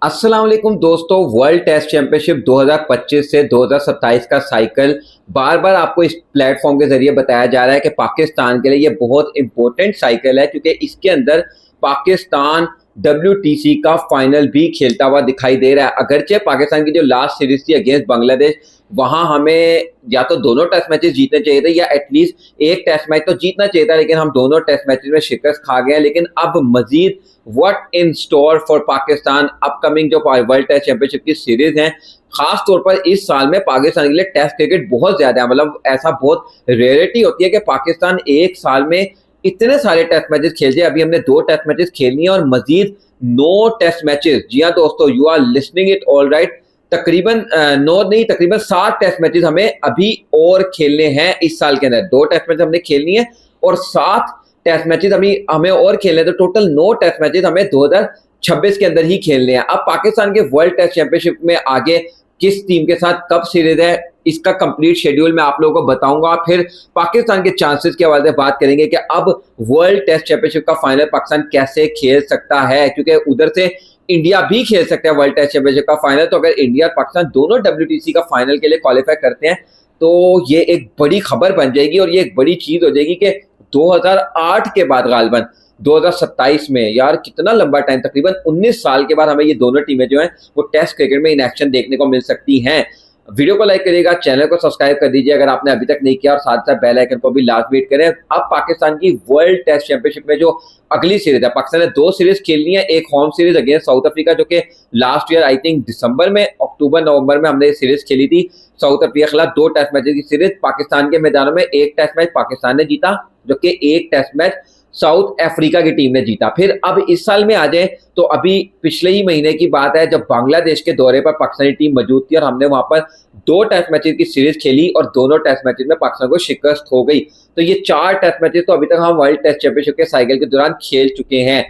अस्सलाम वालेकुम दोस्तों। वर्ल्ड टेस्ट चैंपियनशिप 2025 से 2027 का साइकिल बार बार आपको इस प्लेटफॉर्म के जरिए बताया जा रहा है कि पाकिस्तान के लिए ये बहुत इंपॉर्टेंट साइकिल है, क्योंकि इसके अंदर पाकिस्तान WTC का फाइनल भी खेलता हुआ दिखाई दे रहा है। अगरचे पाकिस्तान की जो लास्ट सीरीज थी अगेंस्ट बांग्लादेश, वहां हमें या तो दोनों टेस्ट मैचेस जीतने चाहिए थे या एटलीस्ट एक टेस्ट मैच तो जीतना चाहिए था, लेकिन हम दोनों टेस्ट मैचेस में शिकस्त खा गए। लेकिन अब मजीद what in store for Pakistan upcoming जो वर्ल्ड टेस्ट चैंपियनशिप की सीरीज है, खास तौर पर इस साल में पाकिस्तान के लिए टेस्ट क्रिकेट बहुत ज्यादा है। मतलब ऐसा बहुत रेयरिटी होती है कि पाकिस्तान एक साल में इतने सारे टेस्ट मैचेस खेलते हैं। अभी हमने 2 टेस्ट मैचेस खेलनी है और मजीद 9 टेस्ट मैचेस। जी हाँ दोस्तों, you are listening it all right. तकरीबन 9 नहीं, तकरीबन 7 टेस्ट मैचेस हमें अभी और खेलने हैं इस साल के अंदर। 2 टेस्ट मैच हमने खेलनी है और 7 टेस्ट मैचेस अभी हमें और खेलने हैं, तो टोटल 9 टेस्ट मैचेस हमें 2026 के अंदर ही खेलने हैं। अब पाकिस्तान के वर्ल्ड टेस्ट चैंपियनशिप में आगे किस टीम के साथ कब सीरीज है, इसका कंप्लीट शेड्यूल मैं आप लोगों को बताऊंगा। फिर पाकिस्तान के चांसेस के हवाले से बात करेंगे कि अब वर्ल्ड टेस्ट चैंपियनशिप का फाइनल पाकिस्तान कैसे खेल सकता है, क्योंकि उधर से इंडिया भी खेल सकता है वर्ल्ड टेस्ट चैंपियनशिप का फाइनल। तो अगर इंडिया और पाकिस्तान दोनों WTC का फाइनल के लिए क्वालिफाई करते हैं तो ये एक बड़ी खबर बन जाएगी और ये एक बड़ी चीज हो जाएगी कि 2008 के बाद गालिबन 2027 में, यार कितना लंबा टाइम, तकरीबन 19 साल के बाद हमें ये दोनों टीमें जो हैं वो टेस्ट क्रिकेट में इन एक्शन देखने को मिल सकती हैं। वीडियो को लाइक करिएगा, चैनल को सब्सक्राइब कर दीजिए अगर आपने अभी तक नहीं किया, और साथ साथ बेल आइकन को भी लाजमी हिट करें। अब पाकिस्तान की वर्ल्ड टेस्ट चैंपियनशिप में जो अगली सीरीज है, पाकिस्तान ने 2 सीरीज खेलनी है। एक home series against south Africa, जो कि लास्ट ईयर आई थिंक दिसंबर में, अक्टूबर नवंबर में हमने ये सीरीज खेली थी साउथ अफ्रीका के खिलाफ। 2 टेस्ट मैचेस की सीरीज पाकिस्तान के मैदानों में। एक टेस्ट मैच पाकिस्तान ने जीता, जो कि एक टेस्ट मैच साउथ अफ्रीका की टीम ने जीता। फिर अब इस साल में आ जाए तो अभी पिछले ही महीने की बात है जब बांग्लादेश के दौरे पर पाकिस्तानी टीम मौजूद थी और हमने वहां पर 2 टेस्ट मैचेस की सीरीज खेली और दोनों टेस्ट मैचेस में पाकिस्तान को शिकस्त हो गई। तो ये 4 टेस्ट मैचेस तो अभी तक हम वर्ल्ड टेस्ट चैंपियनशिप के साइकिल के दौरान खेल चुके हैं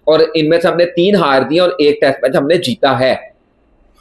और इनमें से हमने 3 हार दी और एक टेस्ट मैच हमने जीता है।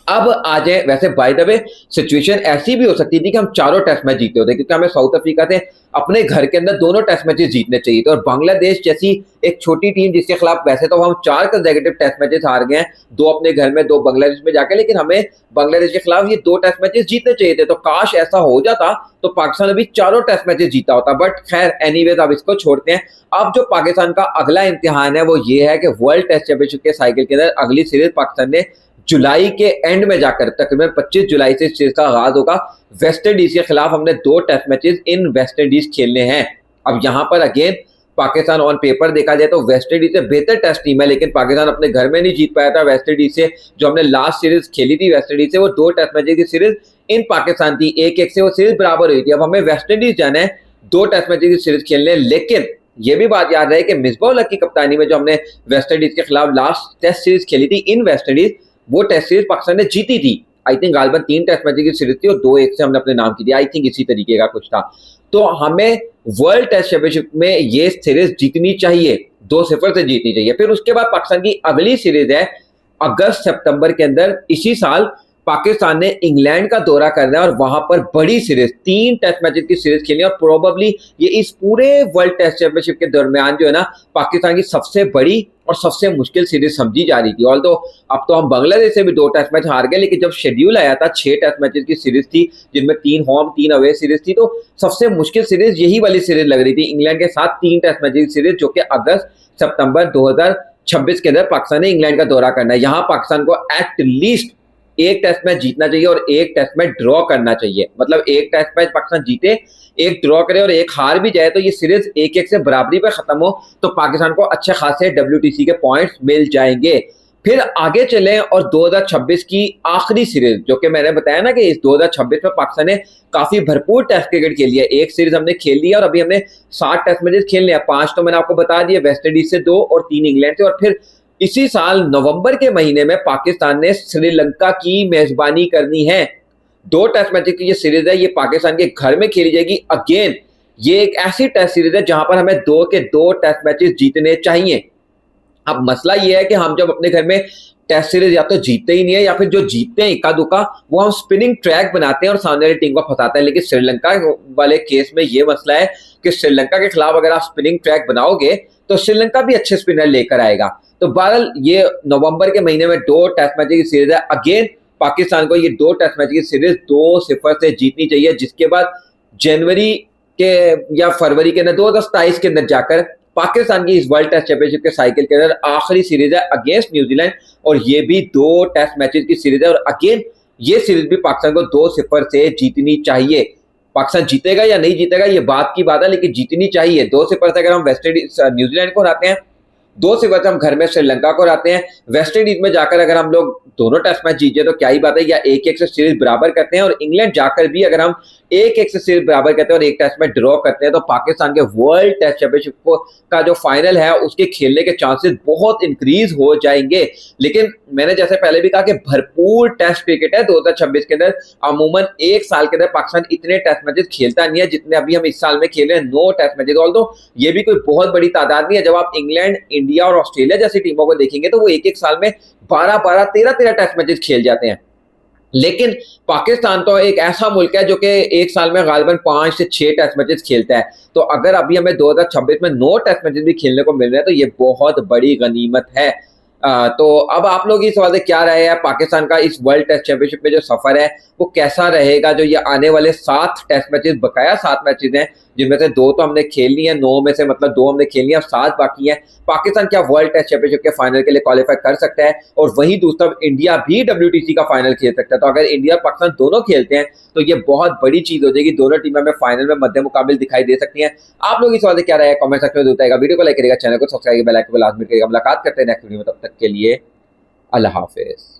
अब आ जाए, वैसे बाय द वे सिचुएशन ऐसी भी हो सकती थी कि हम चारों टेस्ट मैच जीते होते, क्योंकि हमें साउथ अफ्रीका से अपने घर के अंदर दोनों टेस्ट मैचेस जीतने चाहिए थे। और बांग्लादेश जैसी एक छोटी टीम जिसके खिलाफ वैसे तो हम 4 कंसेक्यूटिव टेस्ट मैचेस हार गए हैं, 2 अपने घर में 2 बांग्लादेश में जाकर, लेकिन हमें बांग्लादेश के खिलाफ ये 2 टेस्ट मैचेस जीतने चाहिए थे। तो काश ऐसा हो जाता तो पाकिस्तान अभी चारों टेस्ट मैचेस जीता होता। बट खैर एनीवेज, अब इसको छोड़ते हैं। अब जो पाकिस्तान का अगला इम्तिहान है वो ये है कि वर्ल्ड टेस्ट चैंपियनशिप के साइकिल के अंदर अगली सीरीज पाकिस्तान ने जुलाई के एंड में जाकर, तकरीबन 25 जुलाई से इस सीरीज का आगाज होगा। वेस्ट इंडीज के खिलाफ हमने 2 test matches in West Indies खेलने हैं। अब यहां पर अगेन पाकिस्तान ऑन पेपर देखा जाए तो वेस्ट इंडीज से बेहतर टेस्ट टीम है, लेकिन पाकिस्तान अपने घर में नहीं जीत पाया था वेस्ट इंडीज से। जो हमने लास्ट सीरीज खेली थी वेस्ट इंडीज से, वो 2 टेस्ट मैचेस की सीरीज इन पाकिस्तान थी, 1-1 से वो सीरीज बराबर हुई थी। अब हमें वेस्ट इंडीज जाना है 2 टेस्ट मैचेस की सीरीज खेलने, लेकिन ये भी बात याद रहे कि मिसबाह उल हक की कप्तानी में जो हमने वेस्ट इंडीज के खिलाफ लास्ट टेस्ट सीरीज खेली थी इन वेस्ट इंडीज, वो टेस्ट सीरीज पाकिस्तान ने जीती थी। आई थिंक गालिबन 3 टेस्ट मैच की सीरीज थी और 2-1 से हमने अपने नाम की थी। आई थिंक इसी तरीके का कुछ था। तो हमें वर्ल्ड टेस्ट चैंपियनशिप में ये सीरीज जीतनी चाहिए, 2-0 से जीतनी चाहिए। फिर उसके बाद पाकिस्तान की अगली सीरीज है अगस्त सितंबर के अंदर इसी साल। पाकिस्तान ने इंग्लैंड का दौरा करना है और वहां पर बड़ी सीरीज 3 टेस्ट मैचेस की सीरीज खेलनी है और प्रोबेबली ये इस पूरे वर्ल्ड टेस्ट चैंपियनशिप के दरमियान जो है ना पाकिस्तान की सबसे बड़ी और सबसे मुश्किल सीरीज समझी जा रही थी। ऑल तो अब तो हम बांग्लादेश से भी 2 टेस्ट मैच हार गए, लेकिन जब शेड्यूल आया था 6 टेस्ट मैचेस की सीरीज थी जिनमें 3 होम 3 अवे सीरीज थी, तो सबसे मुश्किल सीरीज यही वाली सीरीज लग रही थी इंग्लैंड के साथ 3 टेस्ट मैचेस की सीरीज, जो कि अगस्त सितंबर 2026 के अंदर पाकिस्तान ने इंग्लैंड का दौरा करना है। यहाँ पाकिस्तान को एटलीस्ट एक टेस्ट मैच जीतना चाहिए और एक टेस्ट मैच ड्रॉ करना चाहिए। मतलब एक टेस्ट मैच पाकिस्तान जीते, एक ड्रॉ करे और एक हार भी जाए तो ये सीरीज 1-1 से बराबरी पे खत्म हो तो पाकिस्तान को अच्छे खासे WTC के पॉइंट्स मिल जाएंगे। फिर आगे चलें और 2026 की आखिरी सीरीज, जो कि मैंने बताया ना कि इस 2026 में पाकिस्तान ने काफी भरपूर टेस्ट क्रिकेट खेली है। एक सीरीज हमने खेल लिया और अभी हमने 7 टेस्ट मैचेस खेलने हैं। 5 तो मैंने आपको बता दिया वेस्ट इंडीज से 2 और 3 इंग्लैंड से। और फिर इसी साल नवंबर के महीने में पाकिस्तान ने श्रीलंका की मेजबानी करनी है। 2 टेस्ट मैच की ये सीरीज है, ये पाकिस्तान के घर में खेली जाएगी। अगेन ये एक ऐसी टेस्ट सीरीज है जहां पर हमें 2 के 2 टेस्ट मैचेस जीतने चाहिए। अब मसला ये है कि हम जब अपने घर में टेस्ट सीरीज या तो जीतते ही नहीं है या फिर जो जीतते हैं इक्का दुक्का वो हम स्पिनिंग ट्रैक बनाते हैं और सामने वाली टीम को फंसाते हैं। लेकिन श्रीलंका वाले केस में ये मसला है कि श्रीलंका के खिलाफ अगर आप स्पिनिंग ट्रैक बनाओगे तो श्रीलंका भी अच्छे स्पिनर लेकर आएगा। तो बहरहाल ये नवंबर के महीने में 2 टेस्ट मैच की सीरीज है। अगेन पाकिस्तान को ये 2 टेस्ट मैच की सीरीज 2-0 से जीतनी चाहिए, जिसके बाद जनवरी के या फरवरी के अंदर 2027 के अंदर जाकर पाकिस्तान की इस वर्ल्ड टेस्ट चैंपियनशिप के साइकिल के अंदर आखिरी सीरीज है अगेंस्ट न्यूजीलैंड, और ये भी 2 टेस्ट मैचेस की सीरीज है। और अगेन ये सीरीज भी पाकिस्तान को 2-0 से जीतनी चाहिए। पाकिस्तान जीतेगा या नहीं जीतेगा ये बात की बात है, लेकिन जीतनी चाहिए। 2-0 से अगर हम वेस्ट इंडीज न्यूजीलैंड को हराते हैं, 2-0 से हम घर में श्रीलंका को हराते हैं, वेस्ट इंडीज में जाकर अगर हम लोग दोनों टेस्ट मैच जीते तो क्या ही बात है, या 1-1 से सीरीज बराबर करते हैं, और इंग्लैंड जाकर भी अगर हम 1-1 से सीरीज बराबर करते हैं और एक टेस्ट मैच ड्रॉ करते हैं, तो पाकिस्तान के वर्ल्ड टेस्ट चैंपियनशिप का जो फाइनल है उसके खेलने के चांसेस बहुत इंक्रीज हो जाएंगे। लेकिन मैंने जैसे पहले भी कहा कि भरपूर टेस्ट क्रिकेट है 2026 के अंदर। अमूमन एक साल के अंदर पाकिस्तान इतने टेस्ट मैचेस खेलता नहीं है जितने अभी हम इस साल में खेल रहे हैं, 9 टेस्ट मैचेस। ऑल्दो ये भी कोई बहुत बड़ी तादाद नहीं है। जब आप इंग्लैंड, इंडिया और ऑस्ट्रेलिया जैसी टीमों को देखेंगे तो वो एक एक साल में 12-12, 13-13 टेस्ट मैचेस खेल जाते हैं। लेकिन पाकिस्तान तो एक ऐसा मुल्क है जो कि एक साल में गालिबन 5 से 6 टेस्ट मैचेस खेलता है। तो अगर अभी हमें 2026 में 9 टेस्ट मैचेस भी खेलने को मिल रहे हैं तो ये बहुत बड़ी गनीमत है। तो अब आप लोग इस सवाल से क्या राय है, पाकिस्तान का इस वर्ल्ड टेस्ट चैंपियनशिप में जो सफर है वो कैसा रहेगा? जो ये आने वाले 7 टेस्ट मैचेस, बकाया 7 मैचेस हैं, जिनमें से 2 तो हमने खेल ली है, 9 में से मतलब 2 हमने खेल लिया, 7 बाकी हैं। पाकिस्तान क्या वर्ल्ड टेस्ट चैंपियनशिप के फाइनल के लिए क्वालिफाई कर सकता है? और वहीं दूसरा इंडिया भी WTC का फाइनल खेल सकता है। तो अगर इंडिया और पाकिस्तान दोनों खेलते हैं तो ये बहुत बड़ी चीज हो जाएगी। दोनों टीमें हमें फाइनल में मध्य मुकाबिल दिखाई दे सकती हैं। आप लोग इस सवाल से क्या राय है कमेंट सेक्शन में बताइएगा। वीडियो को लाइक करिएगा, चैनल को सब्सक्राइब, बेल आइकन को लाजमी करिएगा। मुलाकात करते हैं नेक्स्ट वीडियो में, तब तक के लिए अल्लाह हाफिज।